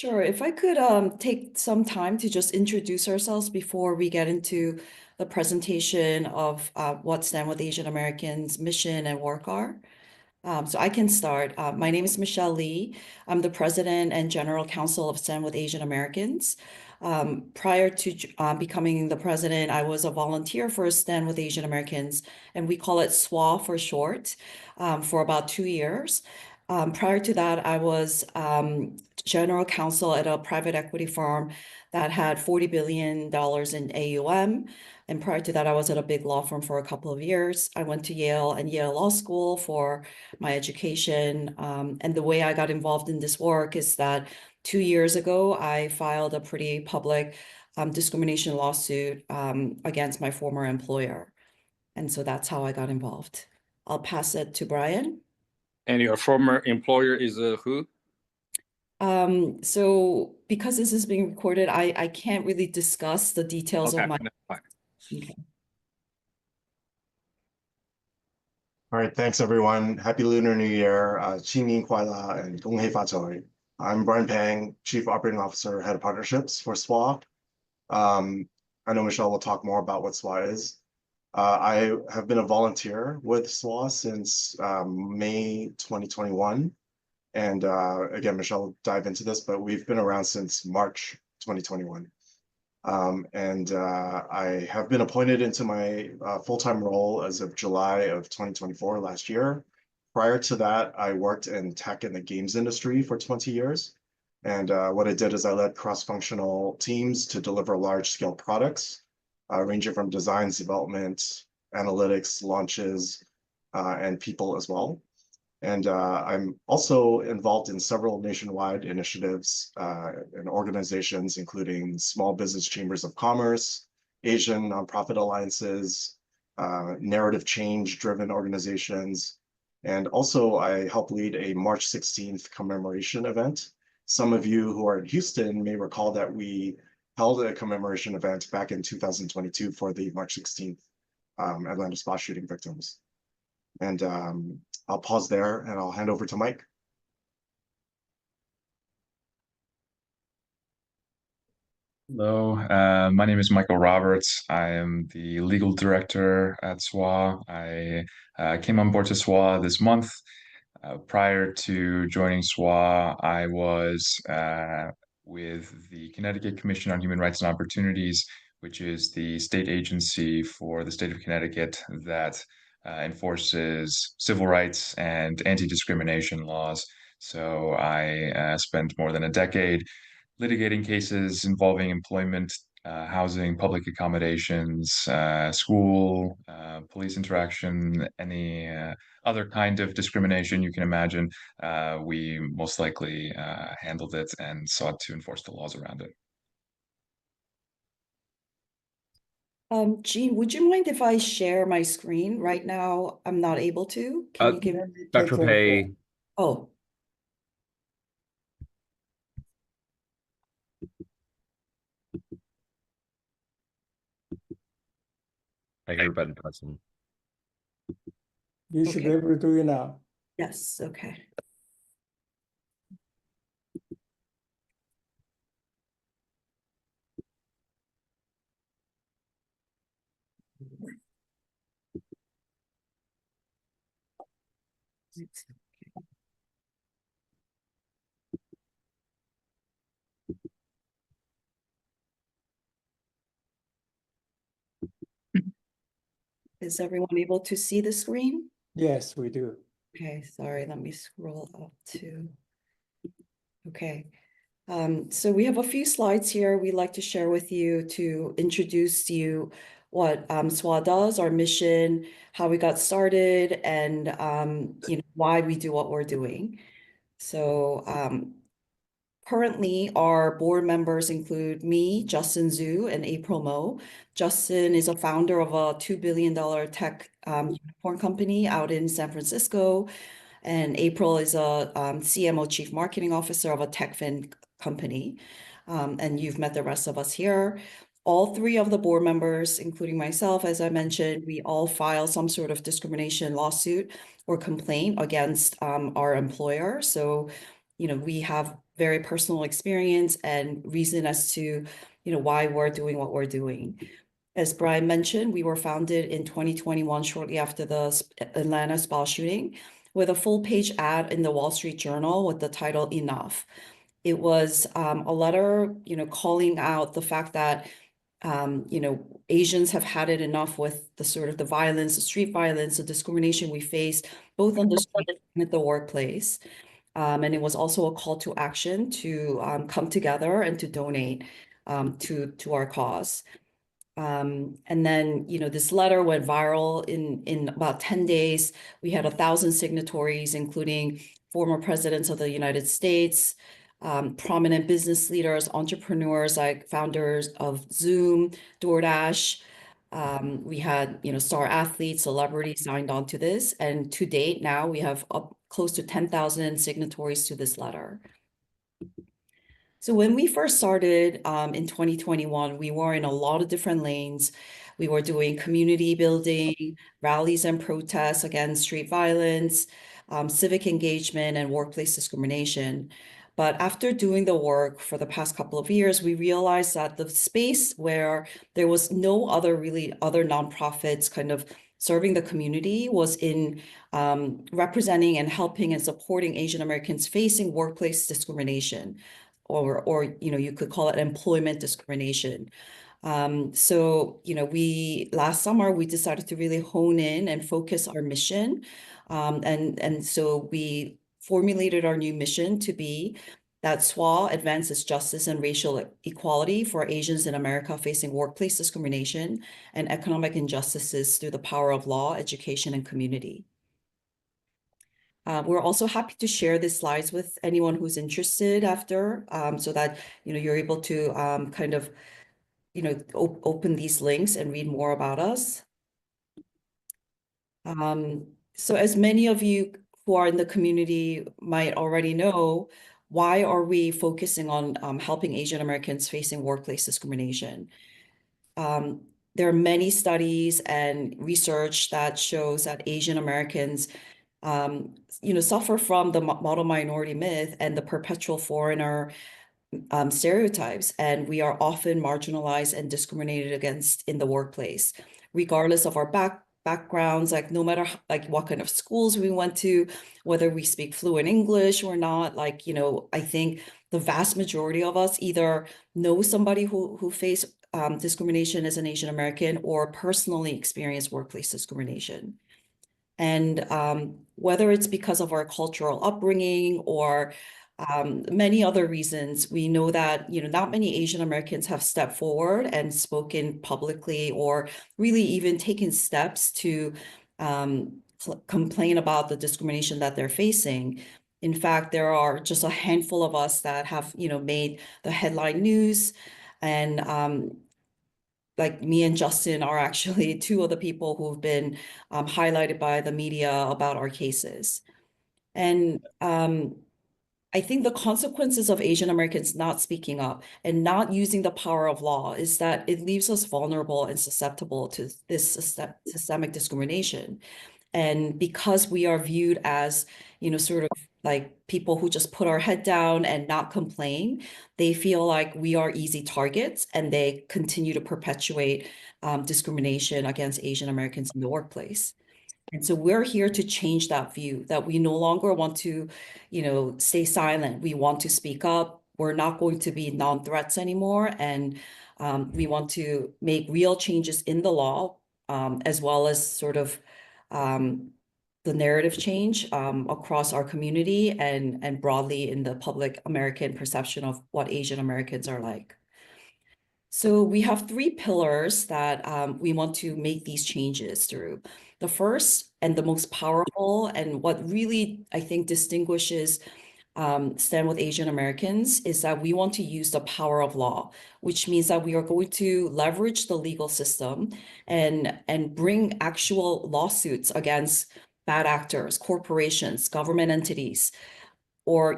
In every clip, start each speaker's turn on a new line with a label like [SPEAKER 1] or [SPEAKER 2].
[SPEAKER 1] Sure. If I could take some time to just introduce ourselves before we get into the presentation of what STEM with Asian Americans mission and work are. So I can start. My name is Michelle Lee. I'm the president and general counsel of STEM with Asian Americans. Prior to becoming the president, I was a volunteer for STEM with Asian Americans, and we call it SwAA for short, for about 2 years. Prior to that, I was general counsel at a private equity firm that had $40 billion in AUM. And prior to that, I was at a big law firm for a couple of years. I went to Yale and Yale Law School for my education. And the way I got involved in this work is that 2 years ago, I filed a pretty public discrimination lawsuit against my former employer. And so that's how I got involved. I'll pass it to Brian.
[SPEAKER 2] And your former employer is who?
[SPEAKER 1] So because this is being recorded, I can't really discuss the details of my. Okay.
[SPEAKER 3] All right, thanks everyone. Happy Lunar New Year. Chi Min Kwai La and Gong Hei Fa Choi. I'm Brian Pang, Chief Operating Officer, Head of Partnerships for SwAA. I know Michelle will talk more about what SwAA is. I have been a volunteer with SwAA since May 2021. And again, Michelle will dive into this, but we've been around since March 2021. I have been appointed into my full-time role as of July of 2024 last year. Prior to that, I worked in tech and the games industry for 20 years. And what I did is I led cross-functional teams to deliver large-scale products, ranging from designs, development, analytics, launches, and people as well. And I'm also involved in several nationwide initiatives and organizations, including small business chambers of commerce, Asian nonprofit alliances, narrative change-driven organizations. And also I help lead a March 16th commemoration event. Some of you who are in Houston may recall that we held a commemoration event back in 2022 for the March 16th Atlanta spa shooting victims. And I'll pause there and I'll hand over to Mike.
[SPEAKER 4] Hello, my name is Michael Roberts. I am the legal director at SwAA. I came on board to SwAA this month. Prior to joining SwAA, I was with the Connecticut Commission on Human Rights and Opportunities, which is the state agency for the state of Connecticut that enforces civil rights and anti-discrimination laws. So I spent more than a decade litigating cases involving employment, housing, public accommodations, school, police interaction, any other kind of discrimination you can imagine. We most likely handled it and sought to enforce the laws around it.
[SPEAKER 1] Jean, would you mind if I share my screen right now? I'm not able to. Can you give me
[SPEAKER 5] Dr. Pei?
[SPEAKER 1] Oh.
[SPEAKER 5] I hear button pressing.
[SPEAKER 6] You should be able to do it now.
[SPEAKER 1] Yes, okay. Is everyone able to see the screen?
[SPEAKER 6] Yes, we do.
[SPEAKER 1] Okay, sorry, let me scroll up to. Okay. So we have a few slides here we'd like to share with you to introduce to you what SwAA does, our mission, how we got started, and why we do what we're doing. So currently, our board members include me, Justin Zhu, and April Mo. Justin is a founder of a $2 billion tech unicorn company out in San Francisco. And April is a CMO, Chief Marketing Officer of a TechFin company. And you've met the rest of us here. All three of the board members, including myself, as I mentioned, we all file some sort of discrimination lawsuit or complaint against our employer. So, we have very personal experience and reason as to, why we're doing what we're doing. As Brian mentioned, we were founded in 2021, shortly after the Atlanta SpA shooting, with a full-page ad in the Wall Street Journal with the title "Enough." It was a letter, calling out the fact that Asians have had it enough with the sort of the violence, the street violence, the discrimination we face, both on the street and at the workplace. And it was also a call to action to come together and to donate to our cause. And then, this letter went viral in about 10 days. We had 1,000 signatories, including former presidents of the United States, prominent business leaders, entrepreneurs like founders of Zoom, DoorDash. We had, star athletes, celebrities signed on to this. And to date, now we have up close to 10,000 signatories to this letter. So when we first started in 2021, we were in a lot of different lanes. We were doing community building, rallies and protests against street violence, civic engagement, and workplace discrimination. But after doing the work for the past couple of years, we realized that the space where there was no other nonprofits kind of serving the community was in representing and helping and supporting Asian Americans facing workplace discrimination, or you could call it employment discrimination. So last summer we decided to really hone in and focus our mission, and so we formulated our new mission to be that SwAA advances justice and racial equality for Asians in America facing workplace discrimination and economic injustices through the power of law, education, and community. We're also happy to share these slides with anyone who's interested after, so that you're able to kind of open these links and read more about us. So as many of you who are in the community might already know, why are we focusing on helping Asian Americans facing workplace discrimination? There are many studies and research that shows that Asian Americans suffer from the model minority myth and the perpetual foreigner stereotypes, and we are often marginalized and discriminated against in the workplace, regardless of our backgrounds, like no matter what kind of schools we went to, whether we speak fluent English or not. I think the vast majority of us either know somebody who faced discrimination as an Asian American or personally experienced workplace discrimination. And whether it's because of our cultural upbringing or many other reasons, we know that not many Asian Americans have stepped forward and spoken publicly or really even taken steps to complain about the discrimination that they're facing. In fact, there are just a handful of us that have made the headline news, and like me and Justin are actually two of the people who've been highlighted by the media about our cases. And I think the consequences of Asian Americans not speaking up and not using the power of law is that it leaves us vulnerable and susceptible to this systemic discrimination. And because we are viewed as, sort of like people who just put our head down and not complain, they feel like we are easy targets, and they continue to perpetuate discrimination against Asian Americans in the workplace. And so we're here to change that view, that we no longer want to, stay silent. We want to speak up. We're not going to be non-threats anymore. And we want to make real changes in the law, as well as sort of the narrative change across our community and broadly in the public American perception of what Asian Americans are like. So we have 3 pillars that we want to make these changes through. The first and the most powerful, and what really I think distinguishes Stand With Asian Americans, is that we want to use the power of law, which means that we are going to leverage the legal system and bring actual lawsuits against bad actors, corporations, government entities, or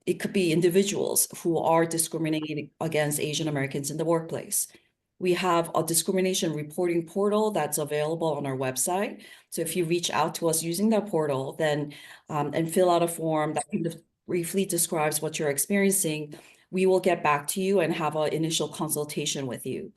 [SPEAKER 1] it could be individuals who are discriminating against Asian Americans in the workplace. We have a discrimination reporting portal that's available on our website. So if you reach out to us using that portal, then and fill out a form that kind of briefly describes what you're experiencing, we will get back to you and have an initial consultation with you.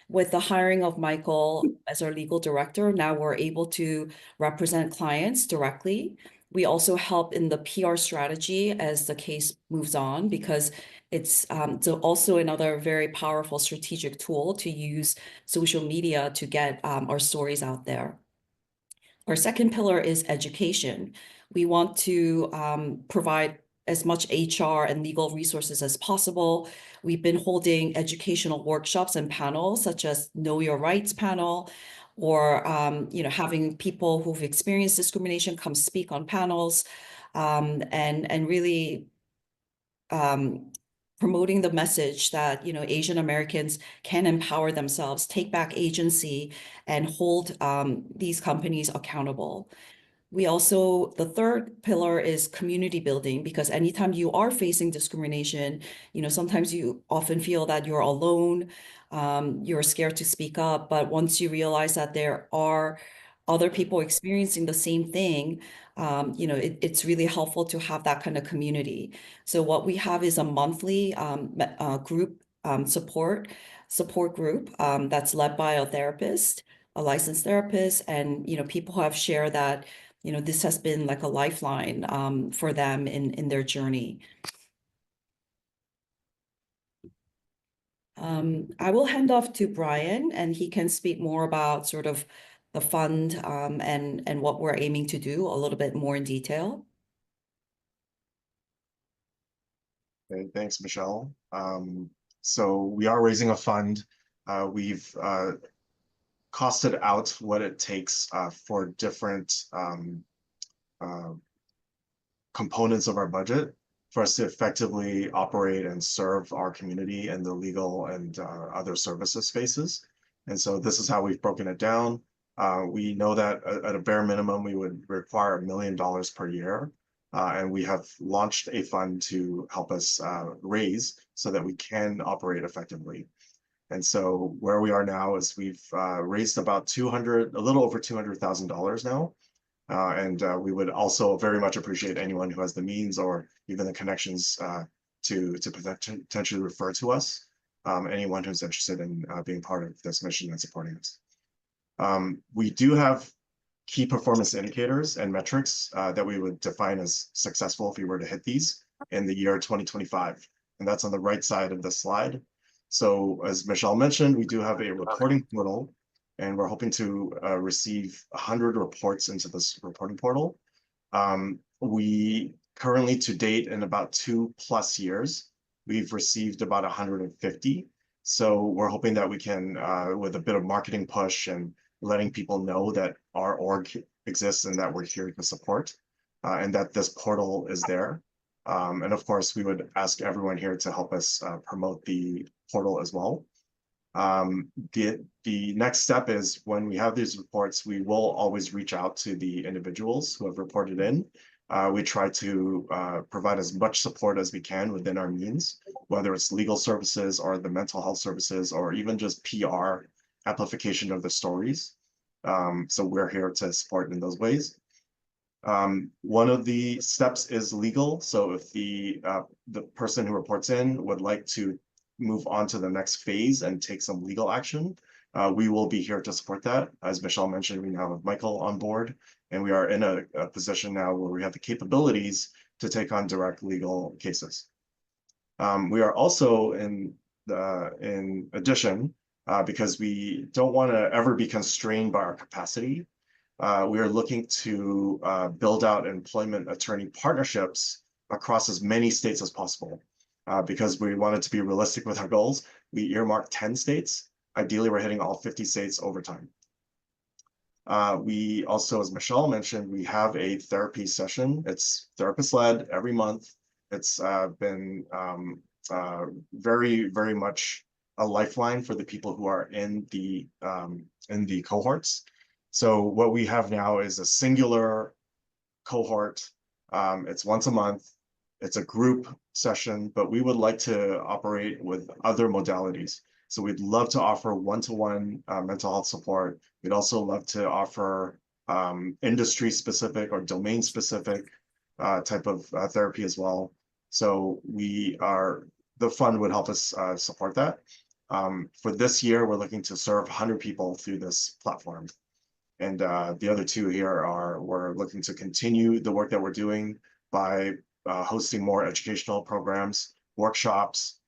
[SPEAKER 1] With the hiring of Michael as our legal director, now we're able to represent clients directly. We also help in the PR strategy as the case moves on, because it's also another very powerful strategic tool to use social media to get our stories out there. Our second pillar is education. We want to provide as much HR and legal resources as possible. We've been holding educational workshops and panels, such as Know Your Rights panel, or having people who've experienced discrimination come speak on panels, and really promoting the message that Asian Americans can empower themselves, take back agency, and hold these companies accountable. We also, the third pillar is community building, because anytime you are facing discrimination, sometimes you often feel that you're alone, you're scared to speak up, but once you realize that there are other people experiencing the same thing, it's really helpful to have that kind of community. So what we have is a monthly group support group that's led by a therapist, a licensed therapist, and people who have shared that this has been like a lifeline for them in their journey. I will hand off to Brian, and he can speak more about sort of the fund and what we're aiming to do a little bit more in detail.
[SPEAKER 3] Okay, thanks, Michelle. So we are raising a fund. We've costed out what it takes for different components of our budget for us to effectively operate and serve our community in the legal and other services spaces. And so this is how we've broken it down. We know that at a bare minimum, we would require $1 million per year. And we have launched a fund to help us raise so that we can operate effectively. And so where we are now is we've raised about a little over $200,000 now. And we would also very much appreciate anyone who has the means or even the connections to potentially refer to us, anyone who's interested in being part of this mission and supporting us. We do have key performance indicators and metrics that we would define as successful if we were to hit these in the year 2025. And that's on the right side of the slide. So as Michelle mentioned, we do have a reporting portal, and we're hoping to receive 100 reports into this reporting portal. We currently, to date, in about 2+ years, we've received about 150. So we're hoping that we can, with a bit of marketing push and letting people know that our org exists and that we're here to support, and that this portal is there. And of course, we would ask everyone here to help us promote the portal as well. The next step is when we have these reports, we will always reach out to the individuals who have reported in. We try to provide as much support as we can within our means, whether it's legal services or the mental health services, or even just PR amplification of the stories. So we're here to support in those ways. One of the steps is legal. So if the person who reports in would like to move on to the next phase and take some legal action, we will be here to support that. As Michelle mentioned, we now have Michael on board, and we are in a position now where we have the capabilities to take on direct legal cases. We are also in addition, because we don't want to ever be constrained by our capacity, we are looking to build out employment attorney partnerships across as many states as possible. Because we wanted to be realistic with our goals, we earmarked 10 states. Ideally, we're hitting all 50 states over time. We also, as Michelle mentioned, we have a therapy session. It's therapist-led every month. It's been very, very much a lifeline for the people who are in the cohorts. So what we have now is a singular cohort. It's once a month. It's a group session, but we would like to operate with other modalities. So we'd love to offer one-to-one mental health support. We'd also love to offer industry-specific or domain-specific type of therapy as well. So the fund would help us support that. For this year, we're looking to serve 100 people through this platform. And the other two here we're looking to continue the work that we're doing by hosting more educational programs, workshops.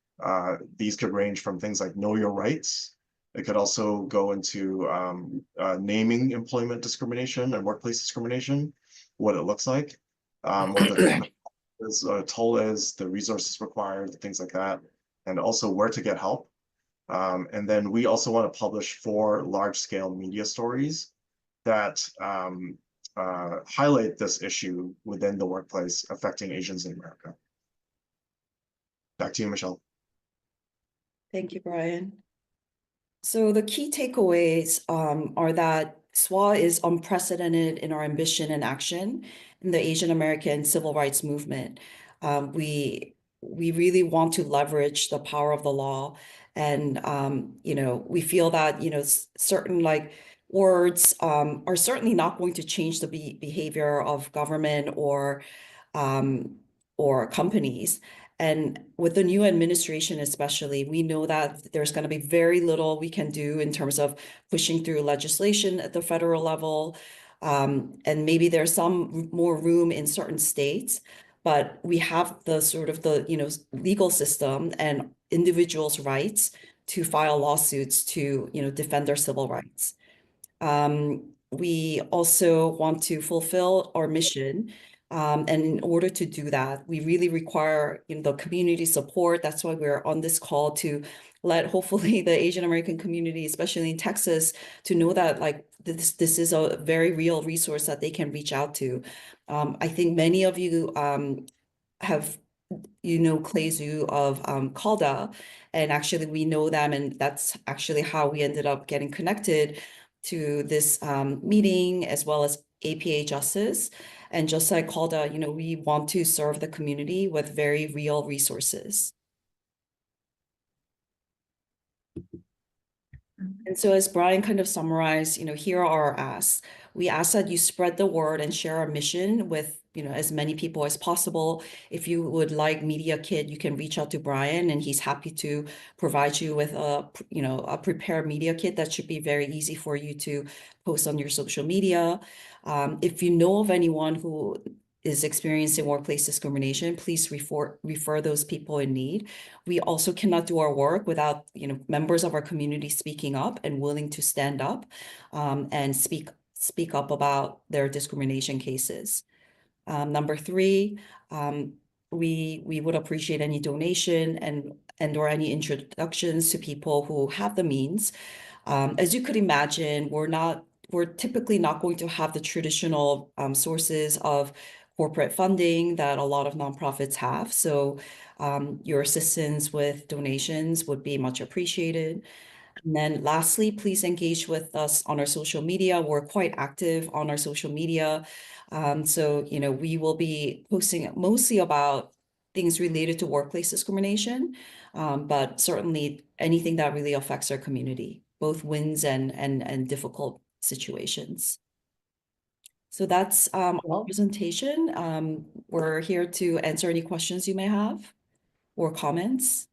[SPEAKER 3] These could range from things like know your rights. It could also go into naming employment discrimination and workplace discrimination, what it looks like, what the toll is, the resources required, things like that, and also where to get help. And then we also want to publish 4 large-scale media stories that highlight this issue within the workplace affecting Asians in America. Back to you, Michelle.
[SPEAKER 1] Thank you, Brian. So the key takeaways are that SwAA is unprecedented in our ambition and action in the Asian American civil rights movement. We really want to leverage the power of the law, and we feel that certain words are certainly not going to change the behavior of government or companies. And with the new administration especially, we know that there's going to be very little we can do in terms of pushing through legislation at the federal level. And maybe there's some more room in certain states, but we have the legal system and individuals' rights to file lawsuits to defend their civil rights. We also want to fulfill our mission. And in order to do that, we really require the community support. That's why we're on this call, to let hopefully the Asian American community, especially in Texas, to know that this is a very real resource that they can reach out to. I think many of you have Clay Zhu of CALDA, and actually we know them, and that's actually how we ended up getting connected to this meeting, as well as APA Justice. And just like CALDA, we want to serve the community with very real resources. And so as Brian kind of summarized, here are our asks. We ask that you spread the word and share our mission with as many people as possible. If you would like Media Kit, you can reach out to Brian, and he's happy to provide you with a prepared Media Kit that should be very easy for you to post on your social media. If you know of anyone who is experiencing workplace discrimination, please refer those people in need. We also cannot do our work without members of our community speaking up and willing to stand up and speak up about their discrimination cases. Number 3, we would appreciate any donation and or any introductions to people who have the means. As you could imagine, we're typically not going to have the traditional sources of corporate funding that a lot of nonprofits have. So your assistance with donations would be much appreciated. And then lastly, please engage with us on our social media. We're quite active on our social media. So, we will be posting mostly about things related to workplace discrimination, but certainly anything that really affects our community, both wins and difficult situations. So that's our presentation. We're here to answer any questions you may have or comments.